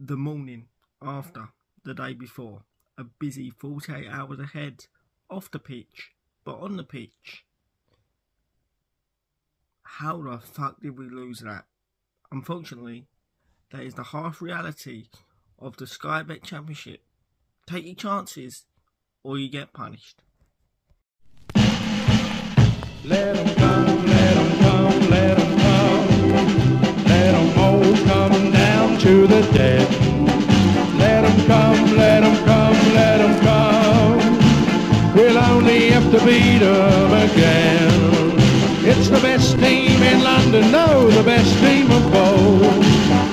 the morning after the day before. A busy 48 hours ahead off the pitch, but on the pitch. How the fuck did we lose that? Unfortunately, that is the harsh reality of the Sky Bet Championship. Take your chances or you get punished. Let 'em come, let 'em come, let 'em come. Let 'em all come down to the dead. Let 'em come, let 'em come, let 'em come. We'll only have to beat 'em again. It's the best team in London, no, the best team of both.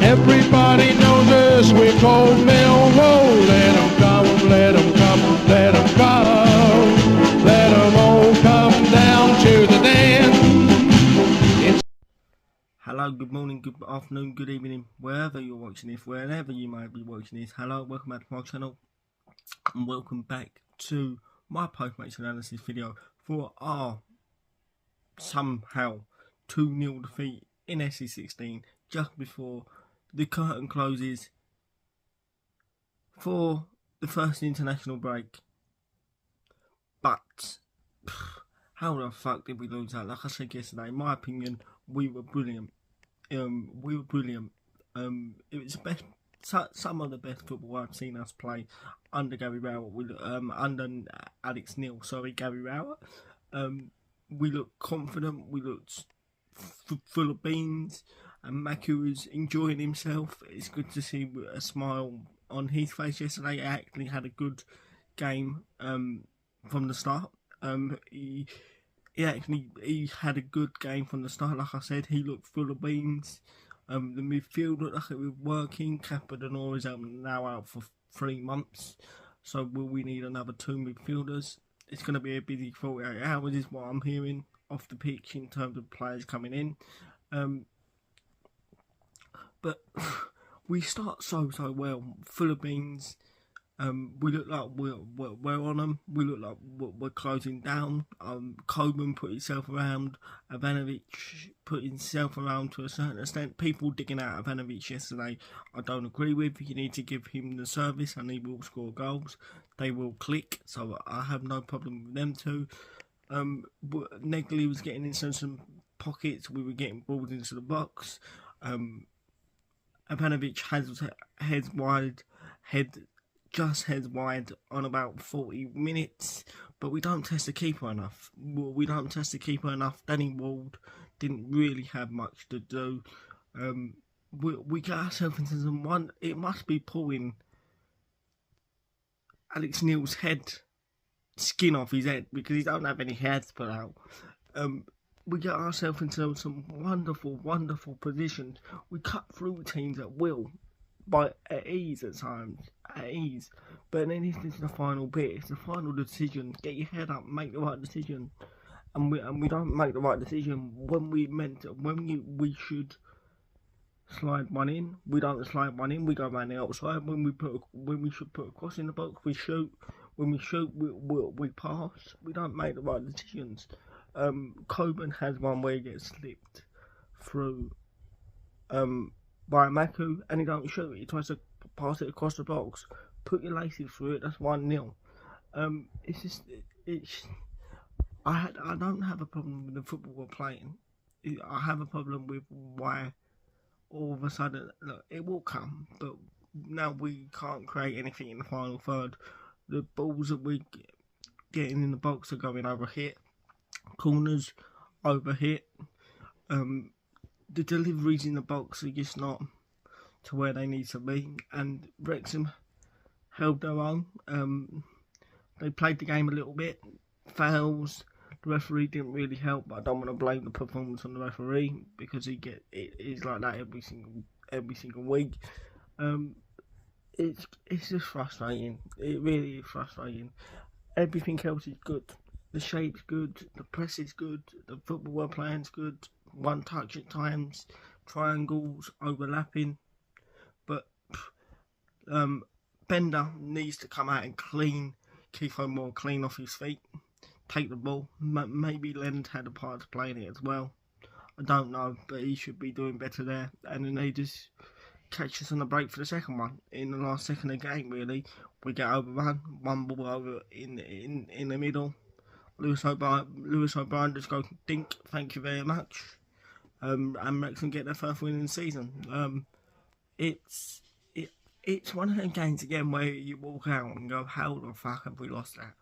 Everybody knows us, we're called Millwall. Let 'em come, let 'em come, let 'em come. Let 'em all come down to the den. Hello, good morning, good afternoon, good evening, wherever you're watching this, wherever you might be watching this. Hello, welcome back to my channel, and welcome back to my post-match analysis video for our somehow 2-0 defeat in SC16 just before the curtain closes for the first international break. But how the fuck did we lose that? Like I said yesterday, in my opinion, we were brilliant. It was the best, some of the best football I've seen us play under Gary Rowett. Under Alex Neil. Sorry, Gary Rowett. We looked confident. We looked full of beans. And Maku was enjoying himself. It's good to see a smile on his face yesterday. He actually had a good game from the start. He had a good game from the start. Like I said, he looked full of beans. The midfield looked like it was working. Capadonor is now out for 3 months. So will we need another 2 midfielders? It's going to be a busy 48 hours is what I'm hearing off the pitch in terms of players coming in. But we start so well, full of beans. We look like we're on them. We look like we're closing down. Coburn put himself around. Ivanovic put himself around to a certain extent. People digging out Ivanovic yesterday, I don't agree with. You need to give him the service and he will score goals. They will click, so I have no problem with them too. Negley was getting into some pockets. We were getting balls into the box. Ivanovic heads wide on about 40 minutes, but we don't test the keeper enough. Danny Ward didn't really have much to do. We got ourselves into some one. It must be pulling Alex Neil's skin off his head because he don't have any hair to put out. We got ourselves into some wonderful positions. We cut through teams at will, at ease at times, But then this is the final bit. It's the final decision. Get your head up, make the right decision, and we don't make the right decision when we should slide one in. We don't slide one in. We go around the outside. When we should put a cross in the box, we shoot. When we shoot, we pass. We don't make the right decisions. Coburn has one where he gets slipped through by Maku and he don't shoot it. He tries to pass it across the box. Put your laces through it. That's 1-0. I don't have a problem with the football we're playing. I have a problem with why all of a sudden, look, it will come, but now we can't create anything in the final third. The balls that we're getting in the box are going over hit. Corners over hit. The deliveries in the box are just not to where they need to be, and Wrexham held their own. They played the game a little bit. Fouls. The referee didn't really help, but I don't want to blame the performance on the referee because it's like that every single week. It's just frustrating. It really is frustrating. Everything else is good. The shape's good, the press is good, the football we're playing's good, one touch at times, triangles, overlapping, but Bender needs to come out and clean Keith O'Moore clean off his feet, take the ball. Maybe Lend had a part to play in it as well. I don't know, but he should be doing better there. And then catch us on the break for the second one. In the last second of the game, really, we get overrun, one ball over in the middle. Lewis O'Brien just goes dink, thank you very much. And Wrexham get their first win in the season. It's one of them games again where you walk out and go, how the fuck have we lost that?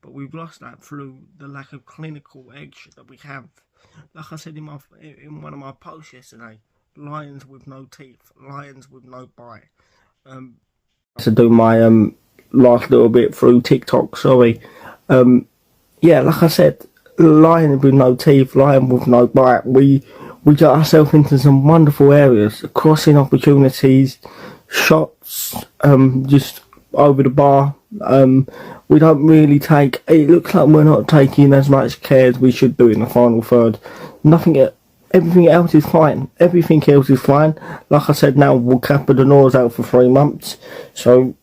But we've lost that through the lack of clinical edge that we have. Like I said in one of my posts yesterday, lions with no teeth, lions with no bite. To do my last little bit through TikTok, sorry. Yeah, like I said, lion with no teeth, lion with no bite. We got ourselves into some wonderful areas, crossing opportunities, shots, just over the bar. We don't really take. It looks like we're not taking as much care as we should do in the final third. Everything else is fine. Everything else is fine. Like I said, now we'll cap the Nor's out for 3 months. So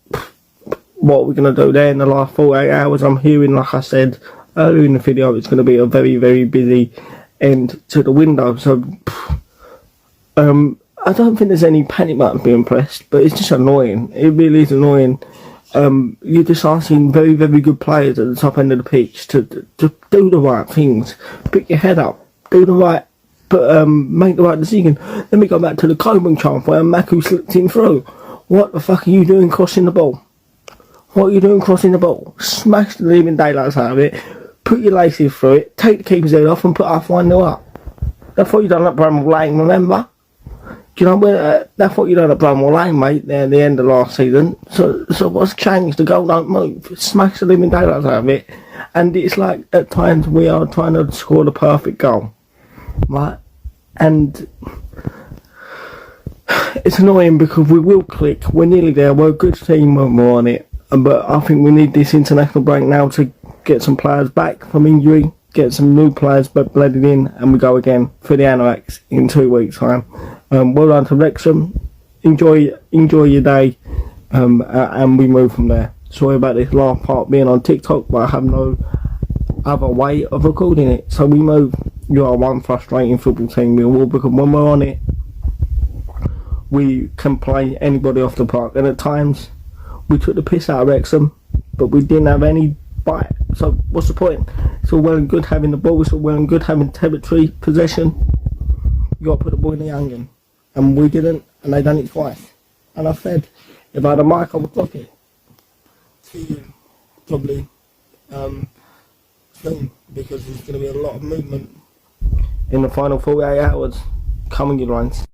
what we're gonna do there in the last 48 hours? I'm hearing, like I said earlier in the video, it's gonna be a very, very busy end to the window. So I don't think there's any panic button being pressed, but it's just annoying. It really is annoying. You're just asking very, very good players at the top end of the pitch to do the right things, pick your head up, do the right, but make the right decision. Then we go back to the Coburn chant where Maku slipped him through. What the fuck are you doing crossing the ball? What are you doing crossing the ball? Smash the living daylights out of it, put your laces through it, take the keeper's head off and put half 1-0 up. That's what you done at Bramall Lane, remember? Do you know where? That's what you done at Bramall Lane, mate, there at the end of last season. So what's changed? The goal don't move. Smash the living daylights out of it. And it's like, at times, we are trying to score the perfect goal. Right? And it's annoying because we will click. We're nearly there. We're a good team when we're on it. But I think we need this international break now to get some players back from injury, get some new players blooded in, and we go again for the Anoraks in 2 weeks' time. Well done to Wrexham. Enjoy your day, and we move from there. Sorry about this last part being on TikTok, but I have no other way of recording it. So we move. You are one frustrating football team, Millwall, because when we're on it, we can play anybody off the park. And at times, we took the piss out of Wrexham, but we didn't have any bite. So what's the point? It's all well and good having the ball. It's all well and good having territory possession. You got to put the ball in the young end. And we didn't, and they done it twice. And I said, if I had a mic, I would clock it. See you probably soon, because there's going to be a lot of movement in the final 48 hours. Come on, you lines.